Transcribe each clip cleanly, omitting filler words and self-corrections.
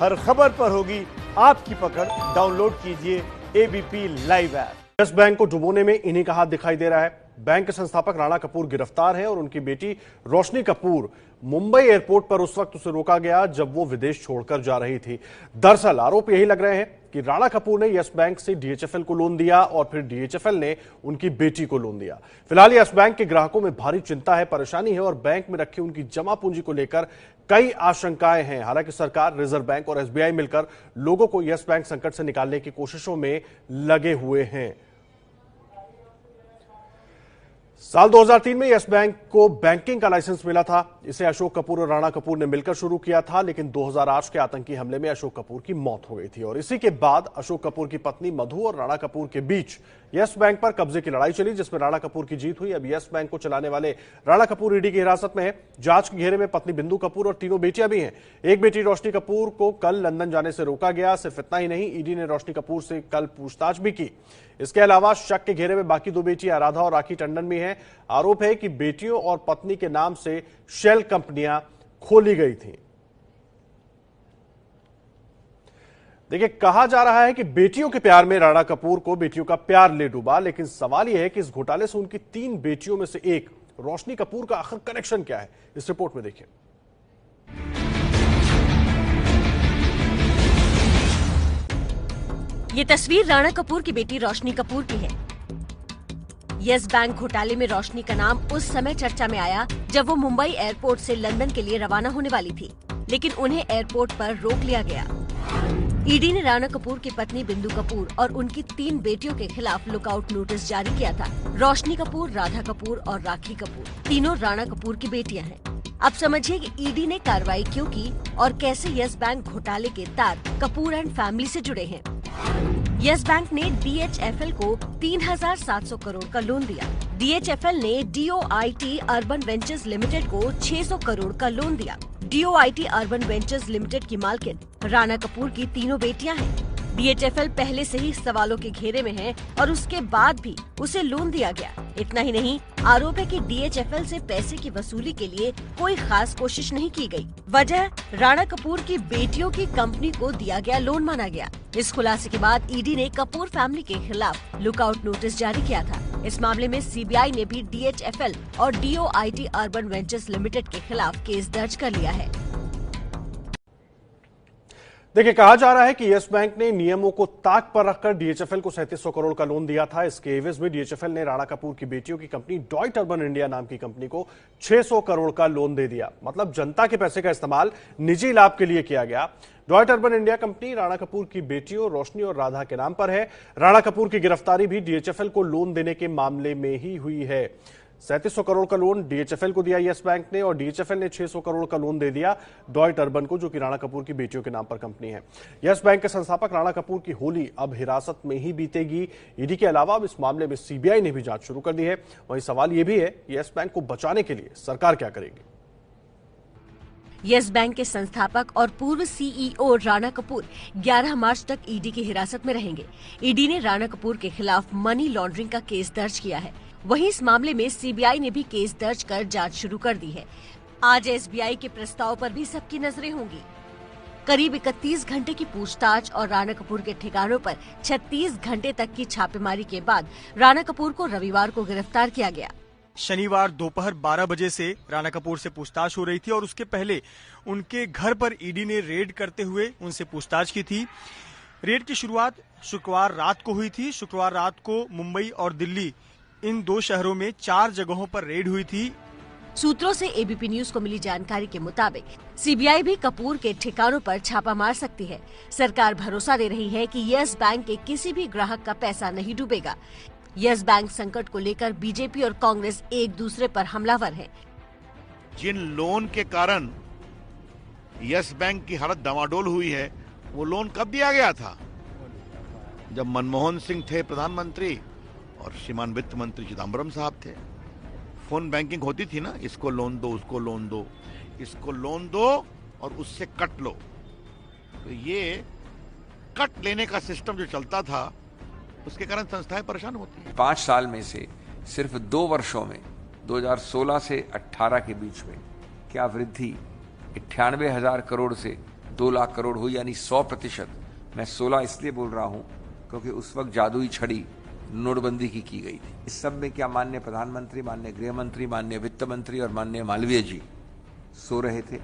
हर खबर पर होगी आपकी पकड़। डाउनलोड कीजिए ABP live app. Yes bank को डुबोने में इन्हीं का हाथ दिखाई दे रहा है। बैंक के संस्थापक राणा कपूर गिरफ्तार हैं और उनकी बेटी रोशनी कपूर मुंबई एयरपोर्ट पर उस वक्त उसे रोका गया जब वो विदेश छोड़कर जा रही थी। दरअसल आरोप यही लग रहे हैं कि राणा कपूर ने यस बैंक से डीएचएफएल को लोन दिया और फिर डीएचएफएल ने उनकी बेटी को लोन दिया। फिलहाल यस बैंक के ग्राहकों में भारी चिंता है, परेशानी है और बैंक में रखी उनकी जमा पूंजी को लेकर कई आशंकाएं हैं। हालांकि सरकार, रिजर्व बैंक और एसबीआई मिलकर लोगों को यस बैंक संकट से निकालने की कोशिशों में लगे हुए हैं। साल 2003 में यस बैंक को बैंकिंग का लाइसेंस मिला था। इसे अशोक कपूर और राणा कपूर ने मिलकर शुरू किया था, लेकिन 2008 के आतंकी हमले में अशोक कपूर की मौत हो गई थी और इसी के बाद अशोक कपूर की पत्नी मधु और राणा कपूर के बीच यस बैंक पर कब्जे की लड़ाई चली, जिसमें राणा कपूर की जीत हुई। अब यस बैंक को चलाने वाले राणा कपूर ईडी की हिरासत में है। जांच के घेरे में पत्नी बिंदु कपूर और तीनों बेटियां भी हैं। एक बेटी रोशनी कपूर को कल लंदन जाने से रोका गया। सिर्फ इतना ही नहीं, ईडी ने रोशनी कपूर से कल पूछताछ भी की। इसके अलावा शक के घेरे में बाकी दो बेटियां राधा और राखी टंडन भी हैं। आरोप है कि बेटियों और पत्नी के नाम से शेल कंपनियां खोली गई थीं। देखिए, कहा जा रहा है कि बेटियों के प्यार में राणा कपूर को बेटियों का प्यार ले डूबा, लेकिन सवाल यह है कि इस घोटाले से उनकी 3 बेटियों में से एक रोशनी कपूर का आखिर कनेक्शन क्या है। इस रिपोर्ट में देखिए। ये तस्वीर राणा कपूर की बेटी रोशनी कपूर की है। यस बैंक घोटाले में रोशनी का नाम उस समय चर्चा में आया जब वो मुंबई एयरपोर्ट से लंदन के लिए रवाना होने वाली थी, लेकिन उन्हें एयरपोर्ट पर रोक लिया गया। ईडी ने राणा कपूर की पत्नी बिंदु कपूर और उनकी 3 बेटियों के खिलाफ लुकआउट नोटिस जारी किया था। रोशनी कपूर, राधा कपूर और राखी कपूर तीनों राणा कपूर की बेटियां हैं। अब समझिए कि ईडी ने कार्रवाई क्यों की और कैसे यस बैंक घोटाले के तार कपूर एंड फैमिली से जुड़े हैं। यस बैंक ने डीएचएफएल को 3,700 करोड़ का लोन दिया। डीएचएफएल ने डीओआईटी अर्बन वेंचर्स लिमिटेड को 600 करोड़ का लोन दिया। डीओआईटी अर्बन वेंचर्स लिमिटेड की मालकिन राणा कपूर की तीनों बेटियां हैं। डीएचएफएल पहले से ही सवालों के घेरे में है और उसके बाद भी उसे लोन दिया गया। इतना ही नहीं, आरोप है कि डीएचएफएल से पैसे की वसूली के लिए कोई खास कोशिश नहीं की गई। वजह राणा कपूर की बेटियों की कंपनी को दिया गया लोन माना गया। इस खुलासे के बाद ईडी ने कपूर फैमिली के खिलाफ लुकआउट नोटिस जारी किया था। इस मामले में सीबीआई ने भी डीएचएफएल और डीओआईटी अर्बन वेंचर्स लिमिटेड के खिलाफ केस दर्ज कर लिया है। देखिए, कहा जा रहा है कि यस बैंक ने नियमों को ताक पर रखकर डीएचएफएल को 3700 करोड़ का लोन दिया था। इसके एवज में डीएचएफएल ने राणा कपूर की बेटियों की कंपनी डॉयट अर्बन इंडिया नाम की कंपनी को 600 करोड़ का लोन दे दिया। मतलब जनता के पैसे का इस्तेमाल निजी लाभ के लिए किया गया। Doit urban India company Rana Kapoor की बेटियों रोशनी और राधा के नाम पर है। राणा कपूर की गिरफ्तारी भी डीएचएफएल को लोन देने के मामले में ही हुई है। 3700 करोड़ का लोन डीएचएफएल को दिया यस बैंक ने और डीएचएफएल ने 600 करोड़ का लोन दे दिया डॉयट अर्बन को, जो कि राणा कपूर की बेटियों के नाम पर कंपनी है। यस बैंक के संस्थापक राणा कपूर की होली अब हिरासत में ही बीतेगी। ईडी के अलावा अब इस मामले में सीबीआई ने भी जांच शुरू कर दी है। वहीं सवाल यह भी है कि यस बैंक को बचाने के लिए सरकार क्या करेगी। यस बैंक के संस्थापक और पूर्व सीईओ राणा कपूर 11 मार्च तक ईडी की हिरासत में रहेंगे। ईडी ने राणा कपूर के खिलाफ मनी लॉन्ड्रिंग का केस दर्ज किया है। वहीं इस मामले में सीबीआई ने भी केस दर्ज कर जांच शुरू कर दी है। आज एसबीआई के प्रस्ताव पर भी सबकी नजरें होंगी। करीब 31 घंटे की पूछताछ और राणा कपूर के ठिकानों पर 36 घंटे तक की छापेमारी के बाद राणा कपूर को रविवार को गिरफ्तार किया गया। शनिवार दोपहर 12 बजे से राणा कपूर से पूछताछ हो रही थी और उसके पहले उनके घर पर ईडी ने रेड करते हुए उनसे पूछताछ की थी। रेड की शुरुआत शुक्रवार रात को हुई थी। शुक्रवार रात को मुंबई और दिल्ली, इन 2 शहरों में 4 जगहों पर रेड हुई थी। सूत्रों से एबीपी न्यूज को मिली जानकारी के मुताबिक सीबीआई भी कपूर के ठिकानों पर छापा मार सकती है। सरकार भरोसा दे रही है कि यस बैंक के किसी भी ग्राहक का पैसा नहीं डूबेगा। यस बैंक संकट को लेकर बीजेपी और कांग्रेस एक दूसरे पर हमलावर हैं। जिन लोन के कारण यस बैंक की हालत डामाडोल हुई है, वो लोन कब दिया गया था? जब मनमोहन सिंह थे प्रधानमंत्री और श्रीमान वित्त मंत्री चिदम्बरम साहब थे। फोन बैंकिंग होती थी ना, इसको लोन दो, उसको लोन दो, इसको लोन दो और उससे कट लो। तो ये कट लेने का सिस्टम जो चलता था, उसके कारण संस्थाएं परेशान होती हैं। 5 साल में से सिर्फ 2 वर्षों में 2016 से 18 के बीच में क्या वृद्धि 98,000 करोड़ से 2 लाख करोड़ हुई, यानी 100%। मैं 16 इसलिए बोल रहा हूं क्योंकि उस वक्त जादुई छड़ी नोटबंदी की गई थी। इस सब में क्या माननीय प्रधानमंत्री, माननीय गृह मंत्री, माननीय वित्त मंत्री और माननीय मालवीय जी सो रहे थे?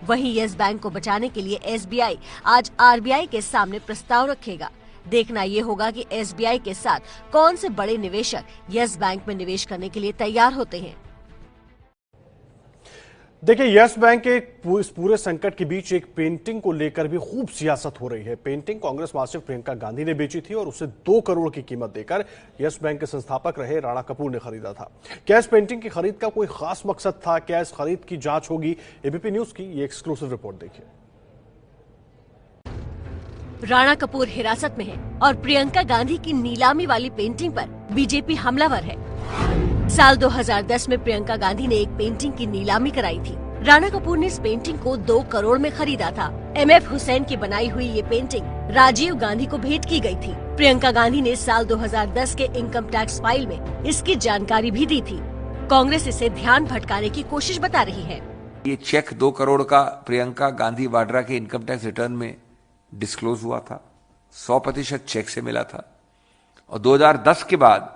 वहीं यस बैंक को बचाने के लिए एसबीआई आज आरबीआई के सामने प्रस्ताव रखेगा। देखना ये होगा कि एसबीआई के साथ कौन से बड़े निवेशक यस बैंक में निवेश करने के लिए तैयार होते हैं। देखिए, यस बैंक के इस पूरे संकट के बीच एक पेंटिंग को लेकर भी खूब सियासत हो रही है। पेंटिंग कांग्रेस महासचिव प्रियंका गांधी ने बेची थी और उसे 2 करोड़ की कीमत देकर यस बैंक के संस्थापक रहे राणा कपूर ने खरीदा था। क्या इस पेंटिंग की खरीद का कोई खास मकसद था? क्या इस खरीद की जांच होगी? एबीपी न्यूज की ये एक्सक्लूसिव रिपोर्ट देखिए। राणा कपूर हिरासत में है और प्रियंका गांधी की नीलामी वाली पेंटिंग पर बीजेपी हमलावर है। साल 2010 में प्रियंका गांधी ने एक पेंटिंग की नीलामी कराई थी। राणा कपूर ने इस पेंटिंग को 2 करोड़ में खरीदा था। एमएफ हुसैन की बनाई हुई ये पेंटिंग राजीव गांधी को भेंट की गई थी। प्रियंका गांधी ने साल 2010 के इनकम टैक्स फाइल में इसकी जानकारी भी दी थी। कांग्रेस इसे ध्यान भटकाने की कोशिश बता रही है। ये चेक 2 करोड़ का प्रियंका गांधी वाड्रा के इनकम टैक्स रिटर्न में डिस्क्लोज हुआ था। 100% चेक से मिला था। और 2010 के बाद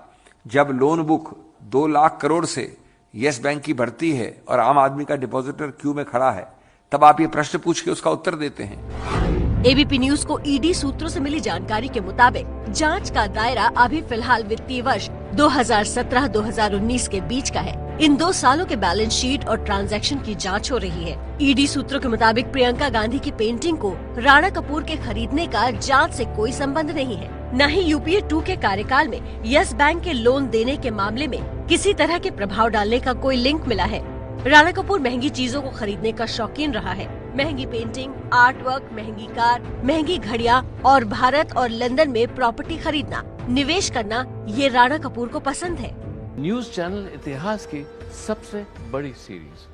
जब लोन बुक 2 लाख करोड़ से यस बैंक की बढ़ती है और आम आदमी का डिपॉजिटर क्यू में खड़ा है, तब आप ये प्रश्न पूछ के उसका उत्तर देते हैं। एबीपी न्यूज को ईडी सूत्रों से मिली जानकारी के मुताबिक जांच का दायरा अभी फिलहाल वित्तीय वर्ष 2017-2019 के बीच का है। इन 2 सालों के बैलेंस शीट और ट्रांजैक्शन की जांच हो रही है। ईडी सूत्रों के मुताबिक प्रियंका गांधी की पेंटिंग को राणा कपूर के खरीदने का जांच से कोई संबंध नहीं है। न ही यूपीए 2 के कार्यकाल में यस बैंक के लोन देने के मामले में किसी तरह के प्रभाव डालने का कोई लिंक मिला है। राणा कपूर महंगी चीजों को खरीदने का शौकीन रहा है। महंगी पेंटिंग, आर्ट वर्क, महंगी कार, महंगी घड़ियां और भारत और लंदन में प्रॉपर्टी खरीदना, निवेश करना, ये राणा कपूर को पसंद है। न्यूज चैनल इतिहास की सबसे बड़ी सीरीज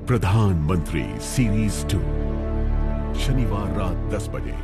प्रधानमंत्री सीरीज 2 शनिवार रात 10 बजे।